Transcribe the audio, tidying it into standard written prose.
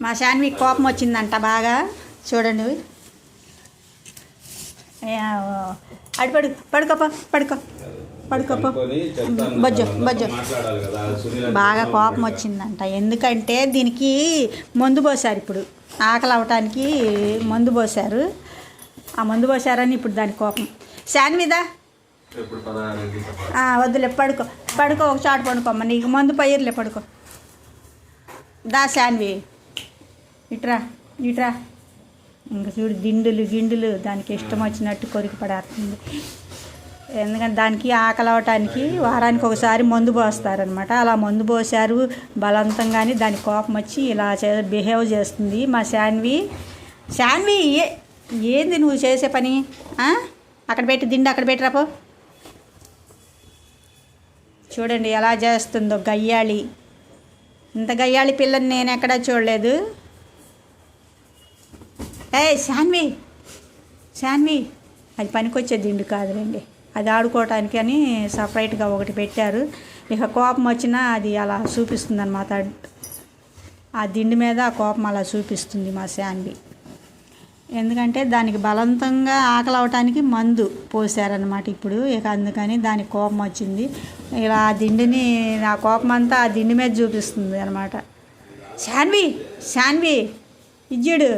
మా శాన్వికి కోపం వచ్చిందంట బాగా. చూడండి. అడిపడు పడుకోపో పడుకో పడుకోపో బొజ్జో బొజ్జో. బాగా కోపం వచ్చిందంట. ఎందుకంటే దీనికి మందు పోసారు. ఇప్పుడు ఆకలి అవటానికి మందు పోసారు. ఆ మందు పోసారని ఇప్పుడు దాని కోపం. శాన్విదా వద్దులే, పడుకో పడుకో, ఒక చాటు పడుకోమ్మ. నీకు మందు పోయిర్లే, పడుకో. దా శాన్వి, ఇట్రా ఇట్రా. ఇంకా చూడు దిండులు గిండులు దానికి ఇష్టం వచ్చినట్టు కొరికి పడేస్తుంది. ఎందుకంటే దానికి ఆకలి అవటానికి వారానికి ఒకసారి మందు పోస్తారనమాట. అలా మందు పోసారు బలవంతంగానే. దానికి కోపం వచ్చి ఇలా బిహేవ్ చేస్తుంది మా శాన్వి. శాన్వి ఏంది నువ్వు చేసే పని? అక్కడ పెట్టి దిండు అక్కడ పెట్టి రాపో. చూడండి ఎలా చేస్తుందో గయ్యాళి. ఇంత గయ్యాళి పిల్లని నేను ఎక్కడా చూడలేదు. శాన్వి శాన్వి, అది పనికొచ్చే దిండు కాదులేండి, అది ఆడుకోవటానికి అని సపరేట్గా ఒకటి పెట్టారు. ఇక కోపం వచ్చినా అది అలా చూపిస్తుంది అన్నమాట. ఆ దిండు మీద ఆ కోపం అలా చూపిస్తుంది మా శాన్వి. ఎందుకంటే దానికి బలవంతంగా ఆకలి అవటానికి మందు పోసారనమాట ఇప్పుడు. ఇక అందుకని దానికి కోపం వచ్చింది. ఇలా ఆ దిండుని, ఆ కోపం అంతా ఆ దిండు మీద చూపిస్తుంది అనమాట. శాన్వి శాన్వి ఇజ్జుడు